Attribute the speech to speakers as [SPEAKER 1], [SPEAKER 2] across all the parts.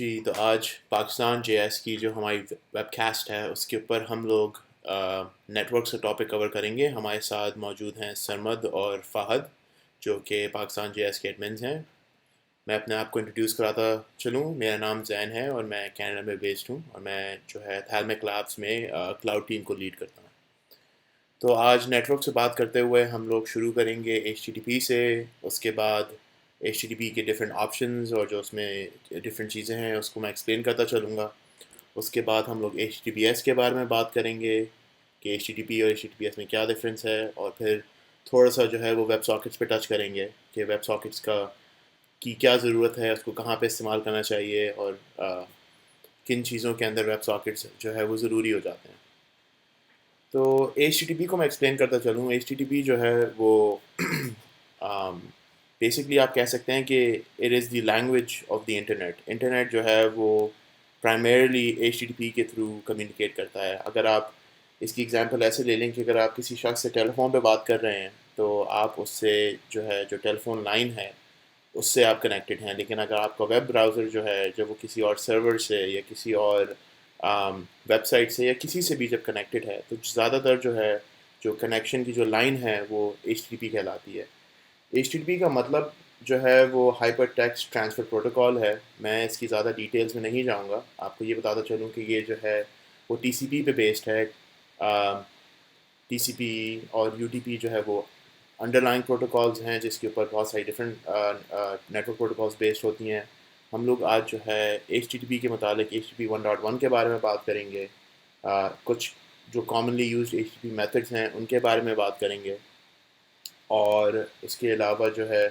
[SPEAKER 1] جی تو آج Pakistan J S کی جو ہماری ویب کاسٹ ہے اس کے اوپر ہم لوگ نیٹ ورک سے ٹاپک کور کریں گے. ہمارے ساتھ موجود ہیں سرمد اور فہد جو کہ پاکستان جے ایس کے ایڈمنز ہیں. میں اپنے آپ کو انٹروڈیوس کراتا چلوں. میرا نام زین ہے اور میں کینیڈا میں بیسڈ ہوں اور میں جو ہے تھیلمک لیبس میں کلاؤڈ ٹیم کو لیڈ کرتا ہوں. تو آج نیٹ ورک سے بات کرتے ہوئے ہم لوگ شروع کریں گے ایچ ٹی ٹی پی سے. اس کے بعد ایچ ٹی ٹی پی کے ڈفرینٹ آپشنز اور جو اس میں ڈفرینٹ چیزیں ہیں اس کو میں ایکسپلین کرتا چلوں گا. اس کے بعد ہم لوگ ایچ ٹی پی ایس کے بارے میں بات کریں گے کہ ایچ ٹی ٹی پی اور H T T P S میں کیا ڈفرینس ہے, اور پھر تھوڑا سا جو ہے وہ ویب ساکٹس پہ ٹچ کریں گے کہ ویب ساکٹس کی کیا ضرورت ہے, اس کو کہاں پہ استعمال کرنا چاہیے, اور کن چیزوں کے اندر ویب ساکٹس جو ہے وہ ضروری ہو جاتے ہیں. تو ایچ ٹی ٹی پی کو میں ایکسپلین کرتا چلوں. ایچ ٹی ٹی پی جو ہے وہ بیسکلی آپ کہہ سکتے ہیں کہ it is the language of the internet. Internet جو ہے وہ primarily H T T P کے تھرو کمیونیکیٹ کرتا ہے. اگر آپ اس کی ایگزامپل ایسے لے لیں کہ اگر آپ کسی شخص سے ٹیلی فون پہ بات کر رہے ہیں تو آپ اس سے جو ہے جو ٹیلی فون لائن ہے اس سے آپ کنیکٹڈ ہیں, لیکن اگر آپ کا ویب براؤزر جو ہے جب وہ کسی اور سرور سے یا کسی اور ویب سائٹ سے یا کسی سے بھی جب کنیکٹڈ ہے تو زیادہ تر جو ہے جو کنیکشن کی جو لائن ہے وہ ایچ ٹی ٹی پی کہلاتی ہے. ایچ ٹی ٹی پی کا مطلب جو ہے وہ ہائپر ٹیکسٹ ٹرانسفر پروٹوکال ہے. میں اس کی زیادہ ڈیٹیلز میں نہیں جاؤں گا. آپ کو یہ بتاتا چلوں کہ یہ جو ہے وہ ٹی سی پی پہ بیسڈ ہے. ٹی سی پی اور یو ٹی پی جو ہے وہ انڈر لائن پروٹوکالز ہیں جس کے اوپر بہت ساری different network protocols based ہوتی ہیں. ہم لوگ آج جو ہے ایچ ٹی ٹی پی کے متعلق ایچ ٹی پی 1.1 کے بارے میں بات کریں گے. کچھ جو commonly used H T P methods ہیں ان کے بارے میں بات کریں گے, اور اس کے علاوہ جو ہے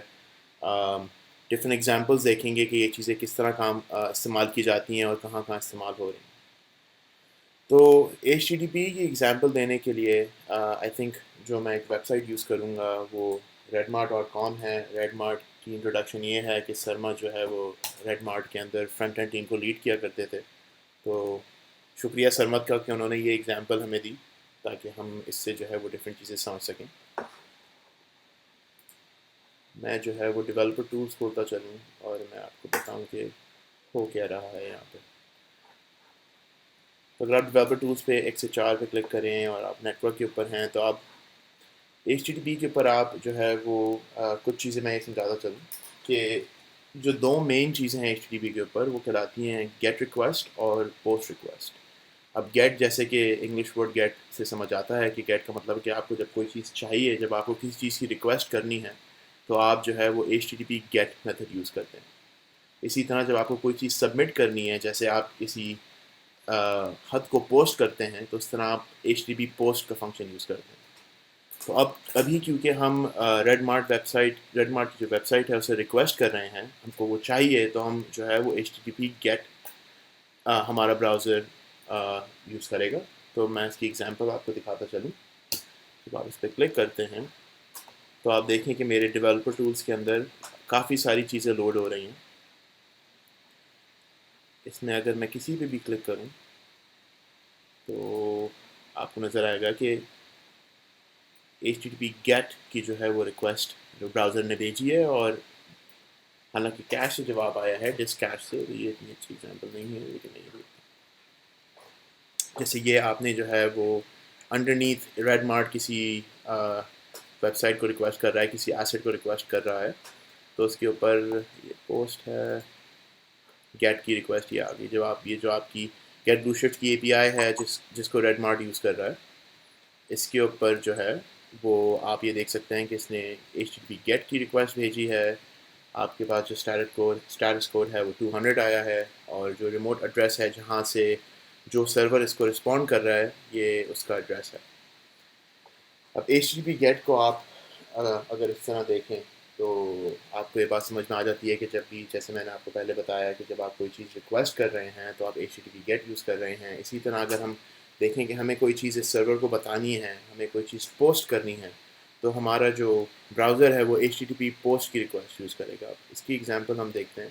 [SPEAKER 1] ڈفرینٹ ایگزامپلس دیکھیں گے کہ یہ چیزیں کس طرح استعمال کی جاتی ہیں اور کہاں کہاں استعمال ہو رہی ہیں. تو ایچ ٹی ٹی پی کی ایگزامپل دینے کے لیے آئی تھنک جو میں ایک ویب سائٹ یوز کروں گا وہ redmart.com ہے. redmart کی انٹروڈکشن یہ ہے کہ سرما جو ہے وہ redmart کے اندر فرنٹ اینڈ ٹیم کو لیڈ کیا کرتے تھے. تو شکریہ سرمت کا کہ انہوں نے یہ ایگزامپل ہمیں دی تاکہ ہم اس سے جو ہے وہ ڈفرینٹ چیزیں سمجھ سکیں. میں جو ہے وہ ڈیولپر ٹولز کھولتا چلوں اور میں آپ کو بتاؤں کہ ہو کیا رہا ہے یہاں پہ. تو اگر آپ ڈیولپر ٹولز پہ 1 سے 4 پہ کلک کریں اور آپ نیٹ ورک کے اوپر ہیں تو آپ ایچ ٹی ٹی پی کے اوپر آپ جو ہے وہ کچھ چیزیں میں یہ سمجھاتا چلوں کہ جو دو مین چیزیں ہیں ایچ ٹی ٹی پی کے اوپر وہ کہلاتی ہیں گیٹ ریکویسٹ اور پوسٹ ریکویسٹ. اب گیٹ جیسے کہ انگلش ورڈ گیٹ سے سمجھ آتا ہے کہ گیٹ کا مطلب ہے کہ آپ کو جب کوئی چیز چاہیے, جب آپ کو کسی چیز کی ریکویسٹ کرنی ہے تو آپ جو ہے وہ H T T P get method use کرتے ہیں. اسی طرح جب آپ کو کوئی چیز سبمٹ کرنی ہے, جیسے آپ کسی خط کو پوسٹ کرتے ہیں, تو اس طرح آپ ایچ ٹی پی پوسٹ کا فنکشن یوز کرتے ہیں. تو ابھی کیونکہ ہم ریڈ مارٹ کی جو ویب سائٹ ہے اسے ریکویسٹ کر رہے ہیں, ہم کو وہ چاہیے, تو ہم جو ہے وہ H T T P get ہمارا براؤزر یوز کرے گا. تو میں اس کی ایگزامپل آپ کو دکھاتا چلوں. جب آپ اس پہ کلک کرتے ہیں تو آپ دیکھیں کہ میرے ڈیولپر ٹولز کے اندر کافی ساری چیزیں لوڈ ہو رہی ہیں. اس میں اگر میں کسی پہ بھی کلک کروں تو آپ کو نظر آئے گا کہ H T T P get کی جو ہے وہ ریکویسٹ جو براؤزر نے بھیجی ہے, اور حالانکہ کیش سے جواب آیا ہے ڈسک کیش سے. یہ اتنی اچھی ایگزامپل نہیں ہے لیکن نہیں, جیسے یہ آپ نے جو ہے وہ انڈرنیتھ ریڈ مارٹ کسی ویب سائٹ کو ریکویسٹ کر رہا ہے, کسی ایسٹ کو ریکویسٹ کر رہا ہے, تو اس کے اوپر یہ پوسٹ ہے گیٹ کی ریکویسٹ یہ آ گئی. جب آپ یہ جو آپ کی گیٹ بلو شفٹ کی اے پی آئی ہے جس کو ریڈ مارٹ یوز کر رہا ہے, اس کے اوپر جو ہے وہ آپ یہ دیکھ سکتے ہیں کہ اس نے ایچ ٹی پی گیٹ کی ریکویسٹ بھیجی ہے. آپ کے پاس جو اسٹیٹس کوڈ ہے وہ 200 آیا ہے, اور جو ریموٹ ایڈریس ہے جہاں سے جو سرور اس کو رسپونڈ کر رہا ہے یہ اس کا ایڈریس ہے. اب ایچ ٹی پی گیٹ کو آپ اگر اس طرح دیکھیں تو آپ کو یہ بات سمجھ میں آ جاتی ہے کہ جب بھی, جیسے میں نے آپ کو پہلے بتایا کہ جب آپ کوئی چیز ریکویسٹ کر رہے ہیں تو آپ H T P get use کر رہے ہیں. اسی طرح اگر ہم دیکھیں کہ ہمیں کوئی چیز اس سرور کو بتانی ہے, ہمیں کوئی چیز پوسٹ کرنی ہے, تو ہمارا جو براؤزر ہے وہ H T T P post کی ریکویسٹ یوز کرے گا. اس کی ایگزامپل ہم دیکھتے ہیں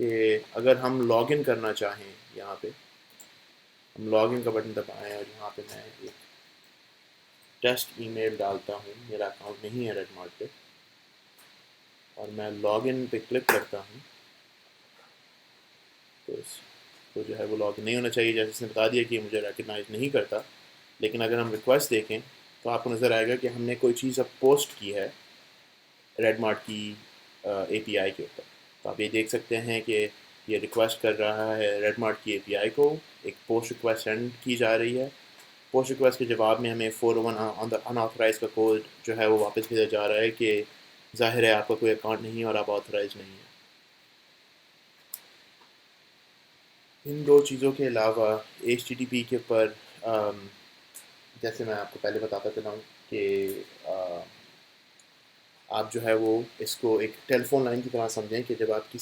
[SPEAKER 1] کہ اگر ہم لاگ ان کرنا چاہیں, یہاں پہ ہم لاگ ان کا بٹن دبائیں اور یہاں پہ میں ایک ٹیسٹ ای میل ڈالتا ہوں. میرا اکاؤنٹ نہیں ہے ریڈ مارٹ پہ, اور میں لاگ ان پہ کلک کرتا ہوں, تو ایکسس تو جو ہے وہ لاگ نہیں ہونا چاہیے. جیسے اس نے بتا دیا کہ مجھے ریکگنائز نہیں کرتا, لیکن اگر ہم ریکویسٹ دیکھیں تو آپ کو نظر آئے گا کہ ہم نے کوئی چیز اب پوسٹ کی ہے ریڈ مارٹ کی اے پی آئی کے اوپر. تو آپ یہ دیکھ سکتے ہیں کہ یہ ریکویسٹ کر رہا ہے ریڈ مارٹ کی اے پی آئی کو, ایک پوسٹ ریکویسٹ سینڈ کی جا رہی ہے. پوسٹ ریکویسٹ کے جواب میں ہمیں 401 ان آتھورائز کا کوڈ جو ہے وہ واپس بھیجا جا رہا ہے کہ ظاہر ہے آپ کا کوئی اکاؤنٹ نہیں ہے اور آپ آتھورائز نہیں ہیں. ان دو چیزوں کے علاوہ ایچ ٹی ٹی پی کے اوپر جیسے میں آپ کو پہلے بتاتا چلا ہوں کہ آپ جو ہے وہ اس کو ایک ٹیلی فون لائن کی طرح سمجھیں کہ جب آپ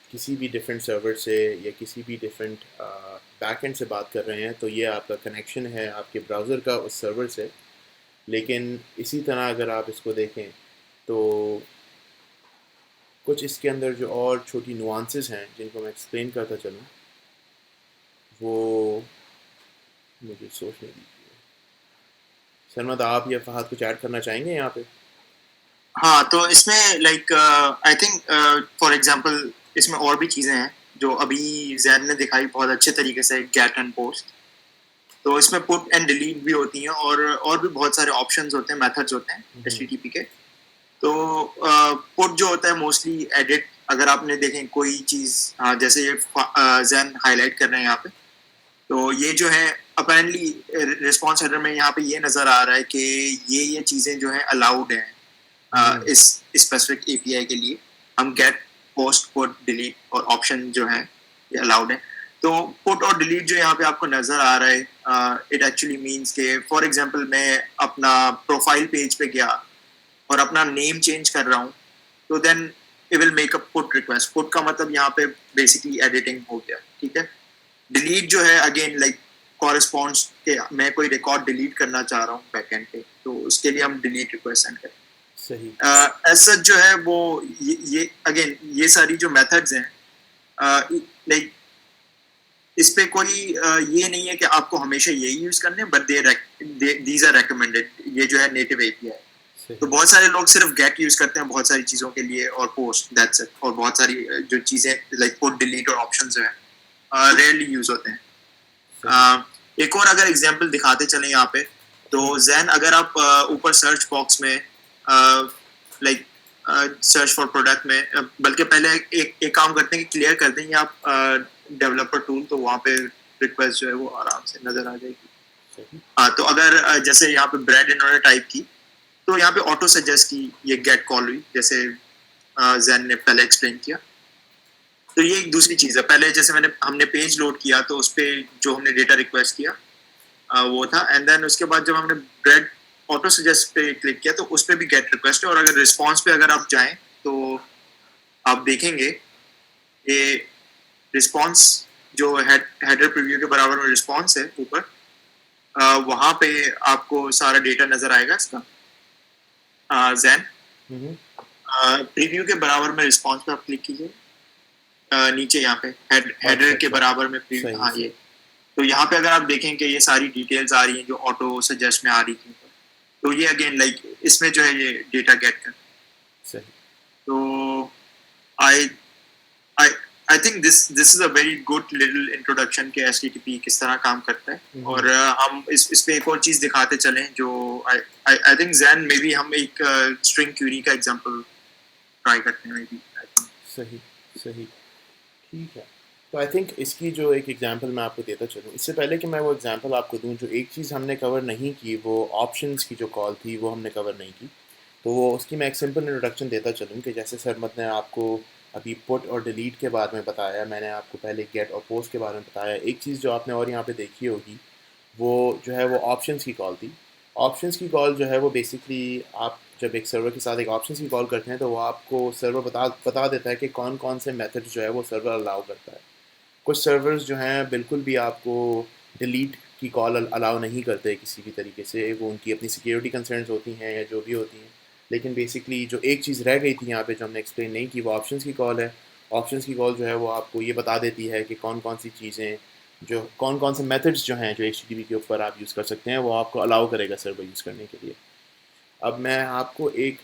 [SPEAKER 1] کسی بھی ڈفرینٹ سرور سے یا کسی بھی ڈفرینٹ بیک اینڈ سے بات کر رہے ہیں تو یہ آپ کا کنیکشن ہے آپ کے براؤزر کا اس سرور سے. لیکن اسی طرح اگر آپ اس کو دیکھیں تو کچھ اس کے اندر جو اور چھوٹی نوانسز ہیں جن کو میں ایکسپلین کرتا چلوں وہ مجھے سوچنے دیجیے. سرمد آپ یا فہد کچھ ایڈ کرنا چاہیں گے یہاں پہ؟
[SPEAKER 2] ہاں تو اس میں like I think for example اس میں اور بھی چیزیں ہیں جو ابھی زین نے دکھائی بہت اچھے طریقے سے, گیٹ اینڈ پوسٹ. تو اس میں پٹ اینڈ ڈیلیٹ بھی ہوتی ہیں اور بھی بہت سارے آپشنز ہوتے ہیں, میتھڈز ہوتے ہیں ایچ ٹی ٹی پی کے. تو پٹ جو ہوتا ہے موسٹلی ایڈٹ, اگر آپ نے دیکھیں کوئی چیز جیسے یہ زین ہائی لائٹ کر رہے ہیں یہاں پہ, تو یہ جو ہے اپیرنٹلی رسپانس ہیڈر میں یہاں پہ یہ نظر آ رہا ہے کہ یہ چیزیں جو ہیں الاؤڈ ہیں اس اسپیسیفک اے پی آئی کے لیے. ہم گیٹ پوسٹ پٹ ڈیلیٹ اور آپشن جو ہیں یہ الاؤڈ ہیں. تو پٹ اور ڈیلیٹ جو یہاں پہ آپ کو نظر آ رہا ہے اٹ ایکچولی مینس کہ فار ایگزامپل میں اپنا پروفائل پیج پہ گیا اور اپنا نیم چینج کر رہا ہوں تو then it will make a put request. Put کا مطلب یہاں پہ بیسکلی ایڈیٹنگ ہو گیا, ٹھیک ہے. ڈیلیٹ جو ہے اگین لائک کورسپونڈس کہ میں کوئی ریکارڈ ڈیلیٹ کرنا چاہ رہا ہوں بیک اینڈ پہ, تو اس کے لیے ہم ڈیلیٹ ریکویسٹ سینڈ کریں.
[SPEAKER 1] صحیح.
[SPEAKER 2] ایسا جو ہے وہ یہ اگین یہ ساری جو میتھڈز ہیں لائک اس پہ کوئی یہ نہیں ہے کہ آپ کو ہمیشہ یہی یوز کرنے, بٹ دیز آر ریکمینڈیڈ. یہ جو ہے نیٹو اے پی آئی. تو بہت سارے لوگ صرف گیٹ یوز کرتے ہیں بہت ساری چیزوں کے لیے اور پوسٹ, دیٹس اٹ. اور بہت ساری جو چیزیں لائک پٹ ڈیلیٹ اور آپشن جو ہیں ریئرلی یوز ہوتے ہیں. ایک اور اگر ایگزامپل دکھاتے چلیں یہاں پہ تو زین اگر آپ اوپر سرچ باکس میں لائک سرچ فار پروڈکٹ میں, بلکہ پہلے ایک کام کرتے ہیں کہ کلیئر کر دیں آپ ڈیولپر ٹول, تو وہاں پہ ریکویسٹ جو ہے وہ آرام سے نظر آ جائے گی. تو اگر جیسے یہاں پہ بریڈ انہوں نے ٹائپ کی تو یہاں پہ آٹو سجیسٹ کی یہ گیٹ کال ہوئی, جیسے زین نے پہلے ایکسپلین کیا. تو یہ ایک دوسری چیز ہے. پہلے جیسے ہم نے پیج لوڈ کیا تو اس پہ جو ہم نے ڈیٹا ریکویسٹ کیا وہ تھا, اینڈ دین اس کے بعد جب ہم نے بریڈ آٹو سجیسٹ پہ کلک کیا تو اس پہ بھی گیٹ ریکویسٹ ہے. اور اگر رسپانس پہ اگر آپ جائیں تو آپ دیکھیں گے کہ رسپانس جو ہیڈر پریویو کے برابر میں رسپانس ہے اوپر, وہاں پہ آپ کو سارا ڈیٹا نظر آئے گا اس کا. زین پریویو کے برابر میں رسپانس پہ آپ کلک کیجیے, نیچے یہاں پہ ہیڈر کے برابر میں ہاں یہ. تو یہاں پہ اگر آپ دیکھیں کہ یہ ساری ڈیٹیلز آ رہی ہیں جو آٹو سجیسٹ میں آ رہی تھی, تو یہ اگین لائک اس میں جو ہے یہ ڈیٹا گیٹ کر. تو I think this is a very good little introduction کہ HTTP کس طرح کام کرتا ہے. اور ہم اس پہ ایک اور چیز دکھاتے چلیں جو I think زین میں بھی ہم ایک اسٹرنگ کیوری کا ایگزامپل ٹرائی کرتے ہیں.
[SPEAKER 1] صحیح ٹھیک ہے. تو آئی تھنک اس کی جو ایک ایگزامپل میں آپ کو دیتا چلوں, اس سے پہلے کہ میں وہ ایگزامپل آپ کو دوں, جو ایک چیز ہم نے کور نہیں کی وہ آپشنس کی جو کال تھی وہ ہم نے کور نہیں کی. تو وہ اس کی میں ایک سمپل انٹروڈکشن دیتا چلوں کہ جیسے سرمد نے آپ کو ابھی پٹ اور ڈیلیٹ کے بارے میں بتایا, میں نے آپ کو پہلے گیٹ اور پوسٹ کے بارے میں بتایا. ایک چیز جو آپ نے اور یہاں پہ دیکھی ہوگی وہ جو ہے وہ آپشنس کی کال تھی. آپشنس کی کال جو ہے وہ بیسکلی آپ جب ایک سرور کے ساتھ ایک آپشنس کی کال کرتے ہیں تو وہ آپ کو سرور بتا دیتا ہے کہ کون سے میتھڈ جو ہے وہ سرور الاؤ کرتا ہے. کچھ سرورز جو ہیں بالکل بھی آپ کو ڈیلیٹ کی کال الاؤ نہیں کرتے کسی بھی طریقے سے, وہ ان کی اپنی سیکیورٹی کنسرنز ہوتی ہیں یا جو بھی ہوتی ہیں. لیکن بیسکلی جو ایک چیز رہ گئی تھی یہاں پہ جو ہم نے ایکسپلین نہیں کی وہ آپشنس کی کال ہے. آپشنس کی کال جو ہے وہ آپ کو یہ بتا دیتی ہے کہ کون سی چیزیں جو کون سے میتھڈس جو ہیں جو ایچ ٹی ٹی پی کے اوپر آپ یوز کر سکتے ہیں وہ آپ کو الاؤ کرے گا سرور یوز کرنے کے لیے. اب میں آپ کو ایک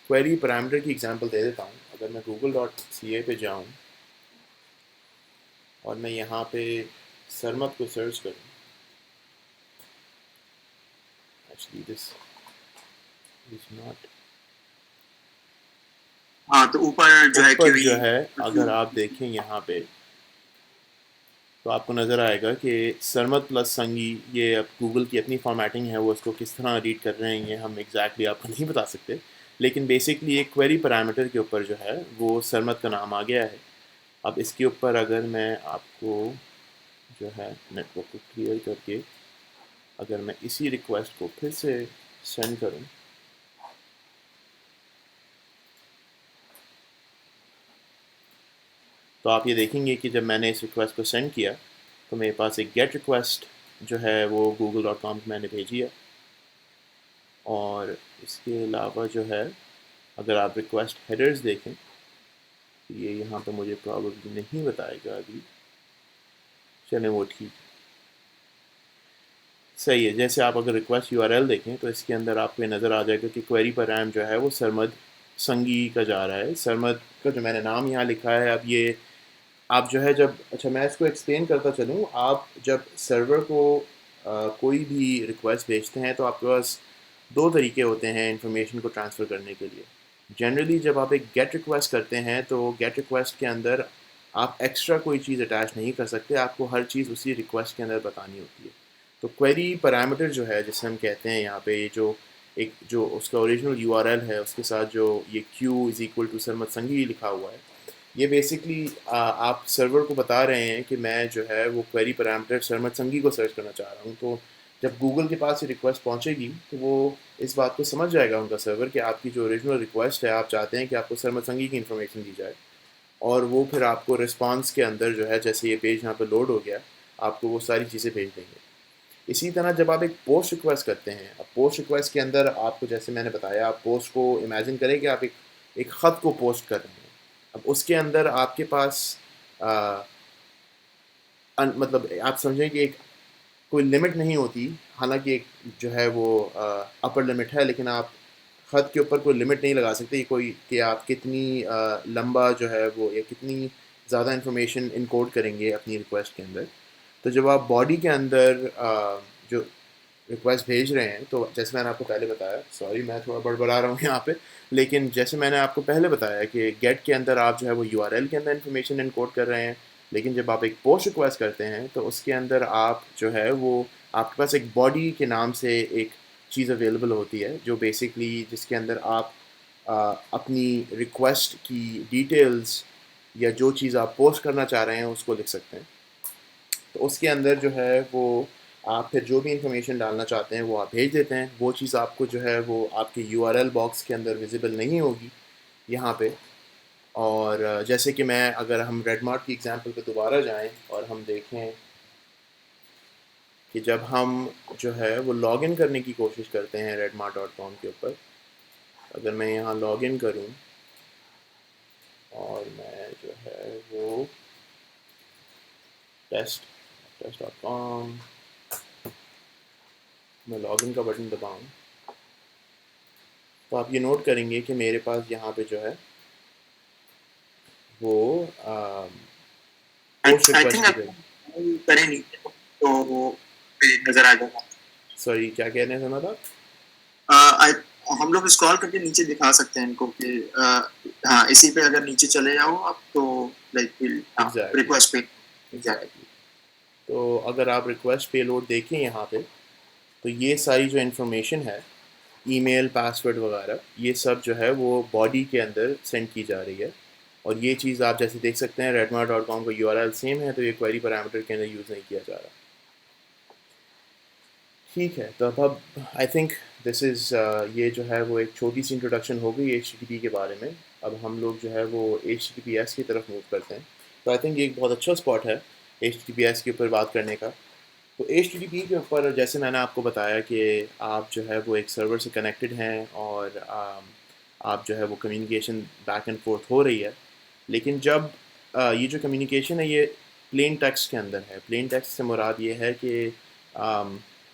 [SPEAKER 1] کویری پیرامیٹر کی ایگزامپل دے دیتا ہوں. اگر میں google.ca پہ جاؤں اور میں یہاں پہ سرمد کو سرچ کروں. Actually this is not.
[SPEAKER 2] ہاں تو اوپر جو ہے
[SPEAKER 1] اوپر
[SPEAKER 2] QE
[SPEAKER 1] جو ہے اگر آپ دیکھیں یہاں پہ تو آپ کو نظر آئے گا کہ سرمد پلس سنگی، یہ اب گوگل کی اپنی فارمیٹنگ ہے، وہ اس کو کس طرح ریڈ کر رہے ہیں یہ ہم ایگزیکٹلی آپ کو نہیں بتا سکتے، لیکن بیسکلی ایک کویری پیرامیٹر کے اوپر جو ہے وہ سرمد کا نام آ گیا ہے. اب اس کے اوپر اگر میں آپ کو جو ہے نیٹ ورک کو کلیئر کر کے اگر میں اسی ریکویسٹ کو پھر سے سینڈ کروں تو آپ یہ دیکھیں گے کہ جب میں نے اس ریکویسٹ کو سینڈ کیا تو میرے پاس ایک گیٹ ریکویسٹ جو ہے وہ google.com میں نے بھیجی ہے. اور اس کے علاوہ جو ہے اگر آپ ریکویسٹ ہیڈرز دیکھیں تو یہ یہاں پہ مجھے پرابلی نہیں بتائے گا ابھی. چلیں وہ ٹھیک صحیح ہے. جیسے آپ اگر ریکویسٹ URL دیکھیں تو اس کے اندر آپ کو یہ نظر آ جائے گا کہ کویری پیرام جو ہے وہ سرمد سنگی کا جا رہا ہے. سرمد کا جو میں نے نام یہاں لکھا ہے، اب یہ آپ جو ہے جب اچھا میں اس کو ایکسپلین کرتا چلوں. آپ جب سرور کو کوئی بھی ریکویسٹ بھیجتے ہیں تو آپ کے پاس دو طریقے ہوتے ہیں انفارمیشن کو ٹرانسفر کرنے کے لیے. جنرلی جب آپ ایک گیٹ ریکویسٹ کرتے ہیں تو گیٹ ریکویسٹ کے اندر آپ ایکسٹرا کوئی چیز اٹیچ نہیں کر سکتے، آپ کو ہر چیز اسی ریکویسٹ کے اندر بتانی ہوتی ہے. تو کویری پیرامیٹر جو ہے جسے ہم کہتے ہیں یہاں پہ جو ایک جو اس کا اوریجنل URL ہے اس کے ساتھ جو یہ Q= سرمد سنگی لکھا ہوا ہے، یہ بیسکلی آپ سرور کو بتا رہے ہیں کہ میں جو ہے وہ کویری پیرامیٹر سرمد سنگی کو سرچ کرنا چاہ رہا ہوں. تو جب گوگل کے پاس یہ ریکویسٹ پہنچے گی تو وہ اس بات کو سمجھ جائے گا ان کا سرور کہ آپ کی جو اوریجنل ریکویسٹ ہے آپ چاہتے ہیں کہ آپ کو سرمد سنگی کی انفارمیشن دی جائے، اور وہ پھر آپ کو رسپانس کے اندر جو ہے جیسے یہ پیج یہاں پہ لوڈ ہو گیا آپ کو وہ ساری چیزیں بھیج دیں گے. اسی طرح جب آپ ایک پوسٹ ریکویسٹ کرتے ہیں، اب پوسٹ ریکویسٹ کے اندر آپ کو جیسے میں نے بتایا آپ پوسٹ کو امیجن کریں کہ آپ ایک خط کو پوسٹ کر رہے ہیں. اب اس کے اندر آپ کے پاس مطلب آپ سمجھیں کہ ایک کوئی لمٹ نہیں ہوتی، حالانکہ ایک جو ہے وہ اپر لمٹ ہے، لیکن آپ خط کے اوپر کوئی لمٹ نہیں لگا سکتے کوئی کہ آپ کتنی لمبا جو ہے وہ یا کتنی زیادہ انفارمیشن انکوڈ کریں گے اپنی ریکویسٹ کے اندر. تو جب آپ باڈی کے اندر جو ریکویسٹ بھیج رہے ہیں تو جیسے میں نے آپ کو پہلے بتایا، سوری میں تھوڑا بڑبڑا رہا ہوں یہاں پہ، لیکن جیسے میں نے آپ کو پہلے بتایا کہ گیٹ کے اندر آپ جو ہے وہ URL کے اندر انفارمیشن انکوڈ کر رہے ہیں، لیکن جب آپ ایک پوسٹ ریکویسٹ کرتے ہیں تو اس کے اندر آپ جو ہے وہ آپ کے پاس ایک باڈی کے نام سے ایک چیز اویلیبل ہوتی ہے جو بیسکلی جس کے اندر آپ اپنی ریکویسٹ کی ڈیٹیلز یا جو چیز آپ پوسٹ کرنا چاہ رہے ہیں اس کو لکھ سکتے ہیں. تو اس کے اندر جو ہے وہ آپ پھر جو بھی انفارمیشن ڈالنا چاہتے ہیں وہ آپ بھیج دیتے ہیں. وہ چیز آپ کو جو ہے وہ آپ کے URL باکس کے اندر ویزیبل نہیں ہوگی یہاں پہ. اور جیسے کہ میں اگر ہم ریڈ مارٹ کی ایگزامپل پہ دوبارہ جائیں اور ہم دیکھیں کہ جب ہم جو ہے وہ لاگ ان کرنے کی کوشش کرتے ہیں redmart.com کے اوپر، اگر میں یہاں لاگ ان کروں اور میں جو ہے وہ test.com میں لاگ ان کا بٹن دباؤں تو آپ یہ نوٹ کریں گے کہ میرے پاس یہاں پہ جو ہے وہ پوسٹ
[SPEAKER 2] آئی
[SPEAKER 1] ریکویسٹ
[SPEAKER 2] تھنک
[SPEAKER 1] کی
[SPEAKER 2] آپ
[SPEAKER 1] گئی.
[SPEAKER 2] کریں نہیں تو وہ نظر آ جائے گا.
[SPEAKER 1] سوری کیا کہہ رہے ہیں سمجھ آپ؟
[SPEAKER 2] ہم لوگ اسکرال کر کے نیچے دکھا سکتے ہیں ان کو کہ ہاں اسی پہ اگر نیچے چلے جاؤ آپ تو لائک
[SPEAKER 1] ایگزیکٹلی
[SPEAKER 2] ریکویسٹ پہ جائے.
[SPEAKER 1] ایگزیکٹلی. تو اگر آپ ریکویسٹ پے لوڈ دیکھیں یہاں پہ تو یہ ساری جو انفارمیشن ہے، ای میل، پاسورڈ وغیرہ، یہ سب جو ہے وہ باڈی کے اندر سینڈ کی جا رہی ہے. اور یہ چیز آپ جیسے دیکھ سکتے ہیں redmart.com کا URL سیم ہے تو یہ کویری پیرامیٹر کے اندر یوز نہیں کیا جا رہا. ٹھیک ہے، تو اب آئی تھنک دس از یہ جو ہے وہ ایک چھوٹی سی انٹروڈکشن ہو گئی HTTP کے بارے میں. اب ہم لوگ جو ہے وہ HTTPS کی طرف موو کرتے ہیں. تو آئی تھنک یہ ایک بہت اچھا اسپاٹ ہے HTTPS کے اوپر بات کرنے کا. تو HTTP کے اوپر جیسے میں نے آپ کو بتایا کہ آپ جو ہے وہ ایک سرور سے کنیکٹڈ ہیں اور آپ جو ہے وہ کمیونیکیشن بیک اینڈ فورتھ ہو رہی ہے. لیکن جب یہ جو کمیونیکیشن ہے یہ پلین ٹیکسٹ کے اندر ہے. پلین ٹیکسٹ سے مراد یہ ہے کہ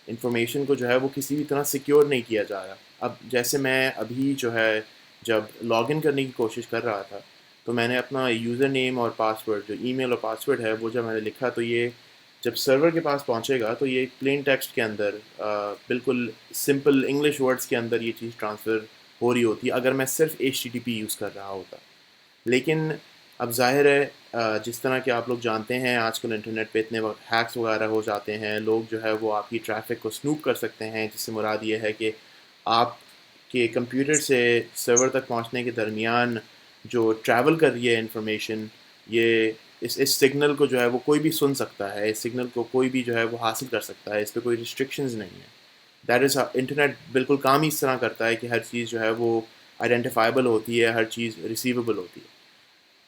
[SPEAKER 1] انفارمیشن کو جو ہے وہ کسی بھی طرح سیکیور نہیں کیا جا رہا. اب جیسے میں ابھی جو ہے جب لاگ ان کرنے کی کوشش کر رہا تھا تو میں نے اپنا یوزر نیم اور پاسورڈ جو ای میل اور پاسورڈ ہے وہ جب میں نے لکھا تو یہ جب سرور کے پاس پہنچے گا تو یہ ایک پلین ٹیکسٹ کے اندر بالکل سمپل انگلش ورڈز کے اندر یہ چیز ٹرانسفر ہو رہی ہوتی ہے اگر میں صرف HTTP یوز کر رہا ہوتا. لیکن اب ظاہر ہے جس طرح کہ آپ لوگ جانتے ہیں آج کل انٹرنیٹ پہ اتنے وقت ہیکس وغیرہ ہو جاتے ہیں, لوگ جو ہے وہ آپ کی ٹریفک کو سنوپ کر سکتے ہیں, جس سے مراد یہ ہے کہ آپ کے کمپیوٹر سے سرور تک پہنچنے کے درمیان جو ٹریول کر رہی ہے انفارمیشن, یہ اس سگنل کو جو ہے وہ کوئی بھی سن سکتا ہے, اس سگنل کو کوئی بھی جو ہے وہ حاصل کر سکتا ہے, اس پہ کوئی ریسٹرکشنز نہیں ہیں. دیٹ از انٹرنیٹ بالکل کام ہی اس طرح کرتا ہے کہ ہر چیز جو ہے وہ آئیڈینٹیفائبل ہوتی ہے, ہر چیز ریسیویبل ہوتی ہے.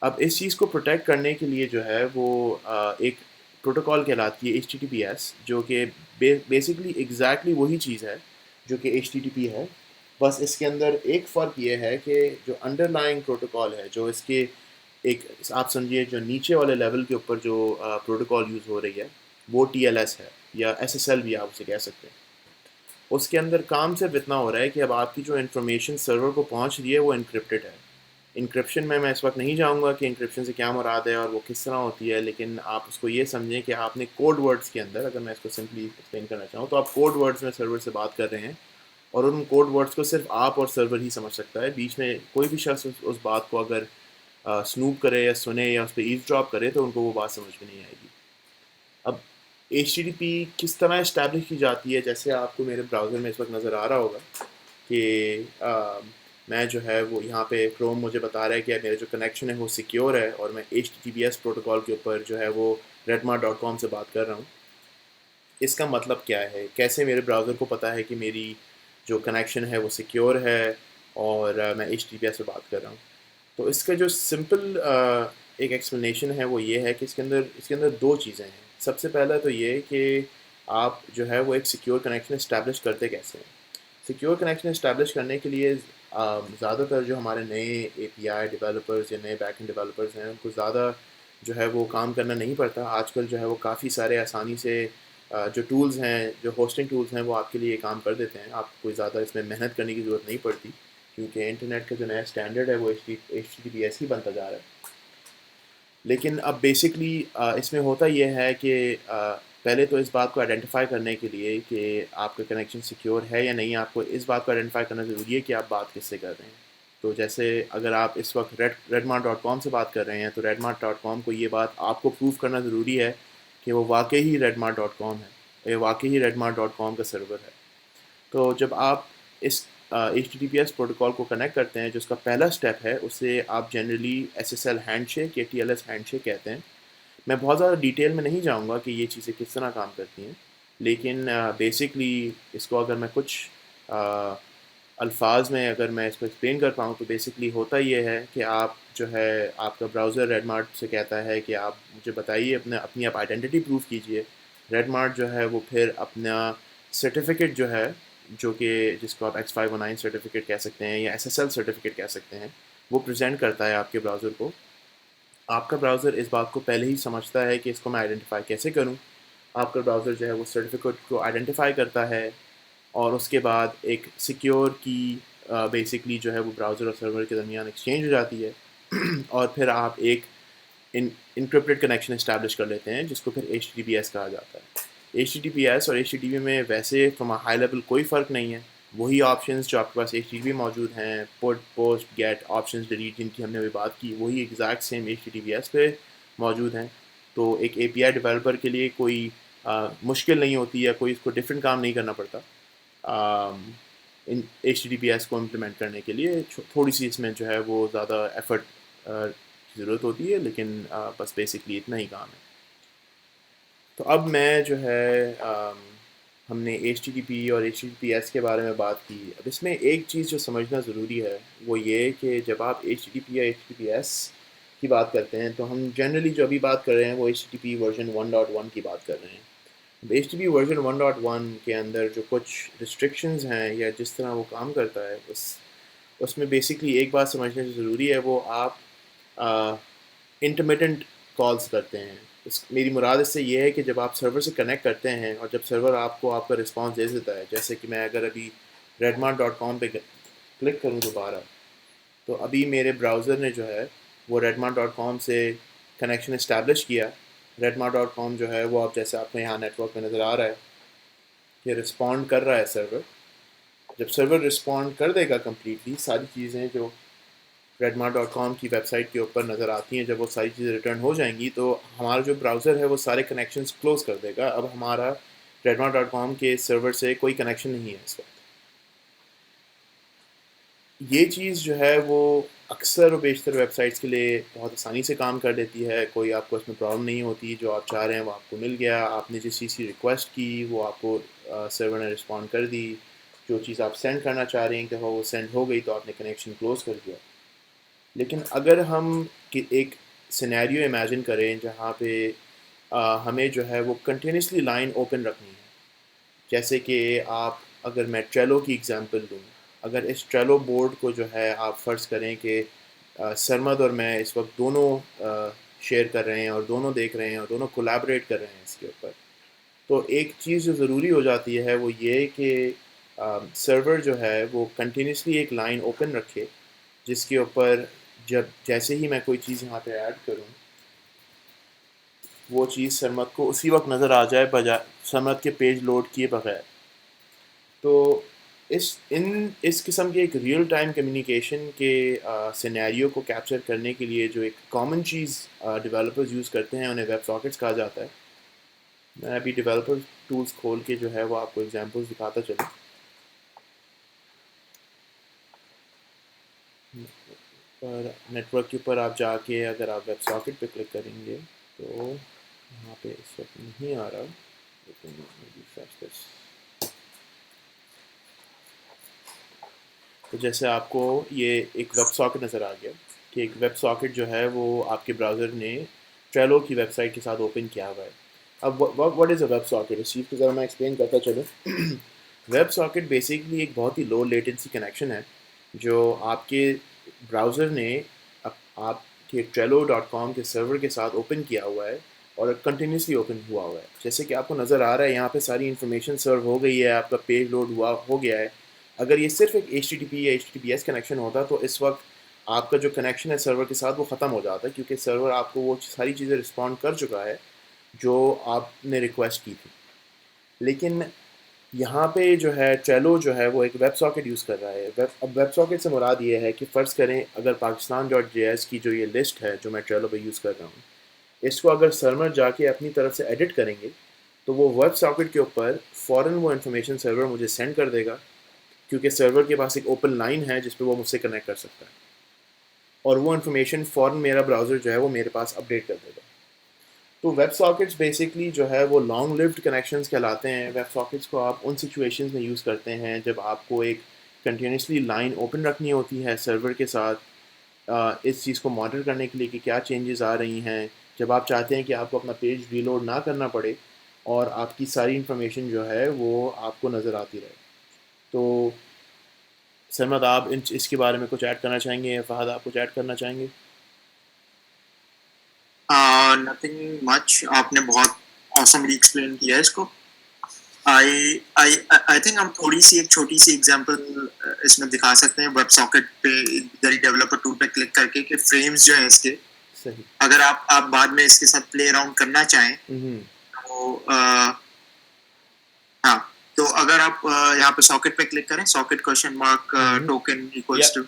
[SPEAKER 1] اب اس چیز کو پروٹیکٹ کرنے کے لیے جو ہے وہ ایک پروٹوکال کہلاتی ہے HTTPS, جو کہ بیسکلی ایگزیکٹلی وہی چیز ہے جو کہ HTTP ہے. بس اس کے اندر ایک فرق یہ ہے کہ جو انڈر لائنگ پروٹوکال ہے, جو اس کے ایک آپ سمجھیے جو نیچے والے لیول کے اوپر جو پروٹوکال یوز ہو رہی ہے وہ TLS ہے یا SSL بھی آپ اسے کہہ سکتے ہیں. اس کے اندر کام صرف اتنا ہو رہا ہے کہ اب آپ کی جو انفارمیشن سرور کو پہنچ رہی ہے وہ انکرپٹڈ ہے. انکرپشن میں اس وقت نہیں جاؤں گا کہ انکرپشن سے کیا مراد ہے اور وہ کس طرح ہوتی ہے, لیکن آپ اس کو یہ سمجھیں کہ آپ نے کوڈ ورڈز کے اندر, اگر میں اس کو سمپلی ایکسپلین کرنا چاہوں تو آپ کوڈ ورڈز میں سرور سے بات کر رہے ہیں اور ان کوڈ ورڈز کو صرف آپ اور سرور ہی سمجھ سکتا ہے. بیچ میں کوئی بھی شخص اس بات کو اگر سنوپ کرے یا سنے یا اس پہ ایز ڈراپ کرے تو ان کو وہ بات سمجھ میں نہیں آئے گی. اب HTTP کس طرح اسٹیبلش کی جاتی ہے, جیسے آپ کو میرے براؤزر میں اس وقت نظر آ رہا ہوگا کہ میں جو ہے وہ یہاں پہ کروم مجھے بتا رہا ہے کہ میرا جو کنیکشن ہے وہ سیکیور ہے اور میں HTTPS پروٹوکال کے اوپر جو ہے وہ redmart.com سے بات کر رہا ہوں. اس کا مطلب کیا ہے, کیسے میرے براؤزر کو پتہ ہے کہ میری جو کنیکشن ہے وہ سیکیور ہے اور میں HTTPS سے بات کر رہا ہوں. تو اس کا جو سمپل ایک ایکسپلینیشن ہے وہ یہ ہے کہ اس کے اندر دو چیزیں ہیں. سب سے پہلا تو یہ کہ آپ جو ہے وہ ایک سیکیور کنیکشن اسٹیبلش کرتے کیسے ہیں. سیکیور کنیکشن اسٹیبلش کرنے کے لیے زیادہ تر جو ہمارے نئے API ڈیولپرز یا نئے بیک اینڈ ڈیولپرز ہیں ان کو زیادہ جو ہے وہ کام کرنا نہیں پڑتا. آج کل جو ہے وہ کافی سارے آسانی سے جو ٹولز ہیں, جو ہوسٹنگ ٹولز ہیں وہ آپ کے لیے یہ کام کر دیتے ہیں. آپ کو کوئی زیادہ اس میں محنت کرنے کی ضرورت نہیں پڑتی کیونکہ انٹرنیٹ کا جو نیا اسٹینڈرڈ ہے وہ HTTPS ہی بنتا جا رہا ہے. لیکن اب بیسکلی اس میں ہوتا یہ ہے کہ پہلے تو اس بات کو آئیڈینٹیفائی کرنے کے لیے کہ آپ کا کنیکشن سیکیور ہے یا نہیں, آپ کو اس بات کو آئیڈینٹیفائی کرنا ضروری ہے کہ آپ بات کس سے کر رہے ہیں. تو جیسے اگر آپ اس وقت redmart.com سے بات کر رہے ہیں تو redmart.com کو یہ بات آپ کو پروف کرنا ضروری ہے کہ وہ واقعی ہی redmart.com ہے, یہ واقعی ہی redmart.com کا سرور ہے. تو جب آپ اس HTTPS پروٹوکال کو کنیکٹ کرتے ہیں, جو اس کا پہلا اسٹیپ ہے اسے آپ جنرلی SSL ہینڈ شیک یا TLS ہینڈ شیک کہتے ہیں. میں بہت زیادہ ڈیٹیل میں نہیں جاؤں گا کہ یہ چیزیں کس طرح کام کرتی ہیں, لیکن بیسکلی اس کو اگر میں کچھ الفاظ میں اگر میں اس کو ایکسپلین کر پاؤں تو بیسکلی ہوتا یہ ہے کہ آپ جو ہے آپ کا براؤزر redmart سے کہتا ہے کہ آپ مجھے بتائیے اپنی آپ آئیڈینٹی پروف کیجئے. redmart جو ہے وہ پھر اپنا سرٹیفکیٹ جو ہے, جو کہ جس کو آپ X509 سرٹیفکیٹ کہہ سکتے ہیں یا SSL سرٹیفکیٹ کہہ سکتے ہیں, وہ پریزنٹ کرتا ہے آپ کے براؤزر کو. آپ کا براؤزر اس بات کو پہلے ہی سمجھتا ہے کہ اس کو میں آئیڈینٹیفائی کیسے کروں. آپ کا براؤزر جو ہے وہ سرٹیفکیٹ کو آئیڈینٹیفائی کرتا ہے اور اس کے بعد ایک سیکیور کی بیسکلی جو ہے وہ براؤزر اور سرور کے درمیان ایکسچینج ہو جاتی ہے اور پھر آپ ایک انکرپٹڈ کنیکشن اسٹیبلش کر لیتے ہیں جس کو پھر HTTPS کہا جاتا ہے. HTTPS اور HTTP میں ویسے فرام ہائی لیول کوئی فرق نہیں ہے. وہی آپشنز جو آپ کے پاس HTTP موجود ہیں, پٹ پوسٹ گیٹ آپشنز ڈیلیٹ جن کی ہم نے ابھی بات کی, وہی ایگزیکٹ سیم HTTPS پہ موجود ہیں. تو ایک API ڈیولپر کے لیے کوئی مشکل نہیں ہوتی یا کوئی اس کو ڈفرینٹ کام نہیں کرنا پڑتا HTTPS کو امپلیمنٹ کرنے کے لیے. تھوڑی سی اس میں جو ہے وہ زیادہ ایفرٹ کی ضرورت ہوتی ہے, لیکن بس بیسکلی اتنا ہی کام ہے. تو اب میں جو ہے ہم نے HTTP اور HTTPS کے بارے میں بات کی. اب اس میں ایک چیز جو سمجھنا ضروری ہے وہ یہ کہ جب آپ HTTP یا HTTPS کی بات کرتے ہیں تو ہم جنرلی جو ابھی بات کر رہے ہیں وہ HTTP ورژن 1.1 کی بات کر رہے ہیں. HTTP ورژن 1.1 کے اندر جو کچھ ریسٹرکشنز ہیں یا جس طرح وہ کام کرتا ہے اس میں بیسکلی ایک بات سمجھنے سے ضروری ہے, وہ آپ انٹرمیٹنٹ کالز کرتے ہیں. میری مراد اس سے یہ ہے کہ جب آپ سرور سے کنیکٹ کرتے ہیں اور جب سرور آپ کا رسپانس دے دیتا ہے, جیسے کہ میں اگر ابھی redmart.com پہ کلک کروں دوبارہ, تو ابھی میرے براؤزر نے جو ہے وہ redmart.com سے کنیکشن اسٹیبلش کیا. redmart.com جو ہے وہ آپ جیسے آپ کو یہاں نیٹ ورک میں نظر آ رہا ہے کہ رسپونڈ کر رہا ہے سرور. جب سرور رسپونڈ کر دے گا کمپلیٹلی, ساری چیزیں جو redmart.com کی ویب سائٹ کے اوپر نظر آتی ہیں, جب وہ ساری چیزیں ریٹرن ہو جائیں گی تو ہمارا جو براؤزر ہے وہ سارے کنیکشنز کلوز کر دے گا. اب ہمارا redmart.com کے سرور سے کوئی کنیکشن نہیں ہے اس وقت. یہ چیز جو ہے وہ اکثر و بیشتر ویب سائٹس کے لیے بہت آسانی سے کام کر دیتی ہے. کوئی آپ کو اس میں پرابلم نہیں ہوتی. جو آپ چاہ رہے ہیں وہ آپ کو مل گیا. آپ نے جس چیز کی ریکویسٹ کی وہ آپ کو سرور نے رسپونڈ کر دی. جو چیز آپ سینڈ کرنا چاہ رہے ہیں کہ وہ سینڈ ہو گئی تو آپ نے کنیکشن کلوز کر دیا. لیکن اگر ہم ایک سینیریو امیجن کریں جہاں پہ ہمیں جو ہے وہ کنٹینیوسلی لائن اوپن رکھنی ہے, جیسے کہ آپ اگر میں ٹریلو کی ایگزامپل دوں, اگر اس ٹریلو بورڈ کو جو ہے آپ فرض کریں کہ سرمد اور میں اس وقت دونوں شیئر کر رہے ہیں اور دونوں دیکھ رہے ہیں اور دونوں کولیبریٹ کر رہے ہیں اس کے اوپر, تو ایک چیز جو ضروری ہو جاتی ہے وہ یہ کہ سرور جو ہے وہ کنٹینیوسلی ایک لائن اوپن رکھے جس کے اوپر جب جیسے ہی میں کوئی چیز یہاں پہ ایڈ کروں وہ چیز سرمد کو اسی وقت نظر آ جائے بجائے سرمد کے پیج لوڈ کیے بغیر. تو اس قسم کے ایک ریئل ٹائم کمیونیکیشن کے سینیریو کو کیپچر کرنے کے لیے جو ایک کامن چیز ڈیولپرز یوز کرتے ہیں انہیں ویب ساکٹس کہا جاتا ہے. میں ابھی ڈیولپر ٹولز کھول کے جو ہے وہ آپ کو ایگزامپلس دکھاتا چلوں. پر نیٹ ورک کے اوپر آپ جا کے اگر آپ ویب ساکٹ پہ کلک کریں گے تو یہاں پہ اس وقت نہیں آ رہا, لیکن تو جیسے آپ کو یہ ایک ویب ساکٹ نظر آ گیا کہ ایک ویب ساکٹ جو ہے وہ آپ کے براؤزر نے ٹریلو کی ویب سائٹ کے ساتھ اوپن کیا ہوا ہے. اب what is a web socket, اس چیز کو ذرا میں ایکسپلین کرتا چلوں. ویب ساکٹ بیسکلی ایک بہت ہی لو لیٹنسی کنیکشن ہے جو آپ کے براؤزر نے آپ کے trello.com کے سرور کے ساتھ اوپن کیا ہوا ہے اور کنٹینیوسلی اوپن ہوا ہوا ہے. جیسے کہ آپ کو نظر آ رہا ہے یہاں پہ ساری انفارمیشن سرو ہو گئی ہے, آپ کا پیج لوڈ ہو گیا ہے. اگر یہ صرف ایک HTTP یا HTTPS کنیکشن ہوتا تو اس وقت آپ کا جو کنیکشن ہے سرور کے ساتھ وہ ختم ہو جاتا ہے, کیونکہ سرور آپ کو وہ ساری چیزیں رسپونڈ کر چکا ہے جو آپ نے ریکویسٹ کی تھی. لیکن یہاں پہ جو ہے ٹریلو جو ہے وہ ایک ویب ساکٹ یوز کر رہا ہے. اب ویب ساکٹ سے مراد یہ ہے کہ فرض کریں اگر pakistan.js کی جو یہ لسٹ ہے جو میں ٹریلو پہ یوز کر رہا ہوں, اس کو اگر سرور جا کے اپنی طرف سے ایڈٹ کریں گے تو وہ ویب ساکٹ کے اوپر فوراً وہ انفارمیشن سرور مجھے سینڈ کر دے گا, کیونکہ سرور کے پاس ایک اوپن لائن ہے جس پہ وہ مجھ سے کنیکٹ کر سکتا ہے, اور وہ انفارمیشن فوراً میرا براؤزر جو ہے وہ میرے پاس اپڈیٹ کر دے گا. تو ویب ساکٹس بیسکلی جو ہے وہ لانگ لیوڈ کنیکشنز کہلاتے ہیں. ویب ساکٹس کو آپ ان سچویشنز میں یوز کرتے ہیں جب آپ کو ایک کنٹینیوسلی لائن اوپن رکھنی ہوتی ہے سرور کے ساتھ اس چیز کو مانیٹر کرنے کے لیے کہ کیا چینجز آ رہی ہیں, جب آپ چاہتے ہیں کہ آپ کو اپنا پیج ریلوڈ نہ کرنا پڑے اور آپ کی ساری انفارمیشن جو ہے وہ آپ کو نظر آتی رہے. تو سرمد آپ اس کے بارے میں کچھ ایڈ کرنا چاہیں گے یا فہد آپ کچھ ایڈ کرنا چاہیں گے؟
[SPEAKER 2] نتھنگ مچ, آپ نے بہت آسملی ایکسپلین کیا ہے اس کو. آئی تھنک ہم تھوڑی سی ایک چھوٹی سی ایگزامپل اس میں دکھا سکتے ہیں ویب ساکٹ پہ ڈیولپر ٹول پہ کلک کر کے کہ فریمز جو ہیں اس کے
[SPEAKER 1] صحیح,
[SPEAKER 2] اگر آپ بعد میں اس کے ساتھ پلے اراؤنڈ کرنا چاہیں تو ہاں, تو اگر آپ یہاں پہ ساکٹ پہ کلک کریں, socket question mark token equals two,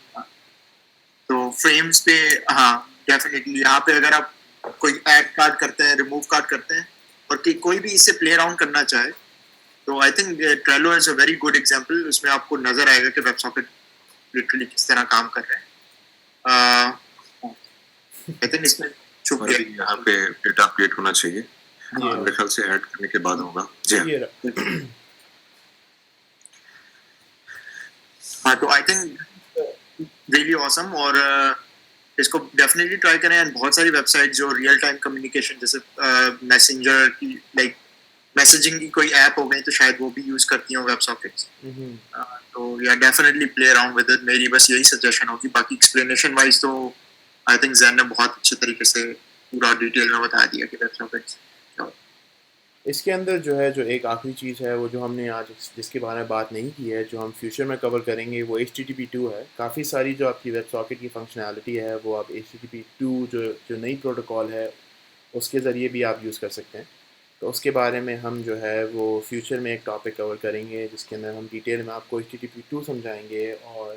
[SPEAKER 2] تو فریمز پہ ہاں ڈیفینیٹلی یہاں پہ اگر آپ کوئی ایڈ کارڈ کرتے ہیں, ریموو کارڈ کرتے ہیں اور کوئی بھی اس سے پلے اراؤنڈ کرنا چاہے تو I think Trello is a very good example. اس میں آپ کو نظر آئے گا کہ ویب ساکٹ لٹرلی کس طرح کام کر رہے ہیں. آئی تھنک اس میں
[SPEAKER 3] یہاں پہ ڈیٹا اپڈیٹ ہونا چاہیے, میرے خیال سے ایڈ کرنے کے بعد ہوگا. جی
[SPEAKER 2] ہاں, تو آئی تھنک ریئلی آسم, اور اس کو ڈیفینیٹلی ٹرائی کریں. اینڈ بہت ساری ویب سائٹ جو ریئل ٹائم کمیونیکیشن جیسے میسنجر کی لائک میسیجنگ کی کوئی ایپ ہو گئی تو شاید وہ بھی یوز کرتی ہوں ویب ساکٹس. تو یا definitely play around with it, میری بس یہی سجیشن ہوگی. باقی ایکسپلینیشن وائز تو آئی تھنک زین نے بہت اچھے طریقے سے پورا ڈیٹیل میں بتا دیا کہ ویب ساکٹس.
[SPEAKER 1] اس کے اندر جو ہے جو ایک آخری چیز ہے وہ جو ہم نے آج جس کے بارے میں بات نہیں کی ہے جو ہم فیوچر میں کور کریں گے وہ HTTP2 ہے. کافی ساری جو آپ کی ویب ساکٹ کی فنکشنالٹی ہے وہ آپ HTTP2 جو نئی پروٹوکال ہے اس کے ذریعے بھی آپ یوز کر سکتے ہیں. تو اس کے بارے میں ہم جو ہے وہ فیوچر میں ایک ٹاپک کور کریں گے جس کے اندر ہم ڈیٹیل میں آپ کو HTTP2 سمجھائیں گے اور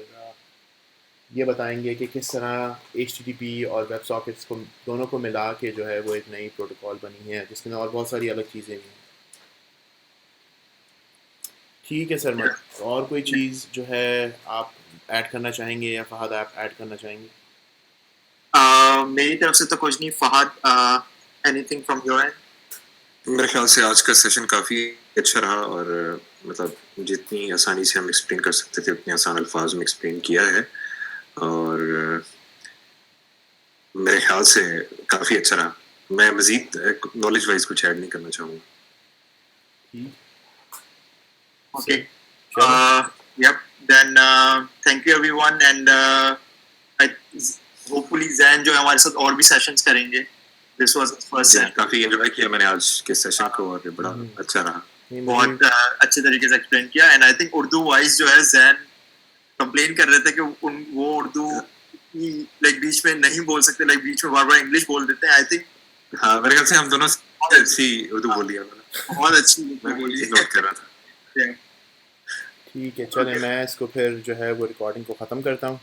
[SPEAKER 1] یہ بتائیں گے کہ کس طرح HTTP اور ویب ساکٹس کو دونوں کو ملا کے جو ہے وہ ایک نئی پروٹوکال بنی ہے جس میں اور بہت ساری الگ چیزیں بھی ہیں. ٹھیک ہے سر. اور کوئی چیز جو ہے آپ ایڈ کرنا چاہیں گے یا فہد آپ ایڈ کرنا چاہیں گے؟
[SPEAKER 2] میری طرف سے تو کچھ نہیں. Fahad anything from your end?
[SPEAKER 3] میرے خیال سے آج کا سیشن کافی اچھا رہا اور مطلب جتنی آسانی سے ہم ایکسپلین کر سکتے تھے اتنے آسان الفاظ میں ایکسپلین کیا ہے اور میرے خیال سے کافی اچھا رہا. میں مزید نالج وائز کچھ ایڈ نہیں کرنا چاہوں گا.
[SPEAKER 2] Okay. Yep. Then thank you everyone and hopefully Zain جو ہمارے ساتھ اور بھی سیشنز کریں گے. This was the first session.
[SPEAKER 3] Coffee enjoy کیا میں نے آج کے سیشن کو اور بڑا اچھا رہا.
[SPEAKER 2] بہت اچھے طریقے سے ایکسپلین کیا and I think Urdu wise جو ہے زین کمپلین کر رہے تھے کہ وہ اردو لائک بیچ میں نہیں بول سکتے, لائک بیچ میں بار بار انگلش بول دیتے ہیں. آئی تھنک
[SPEAKER 3] ہاں میرے خیال سے ہم دونوں اچھی اردو بولی ہے.
[SPEAKER 2] بہت اچھی
[SPEAKER 3] نوٹ کر رہا تھا.
[SPEAKER 1] ٹھیک ہے چلیں میں اس کو پھر جو ہے وہ ریکارڈنگ کو ختم کرتا ہوں.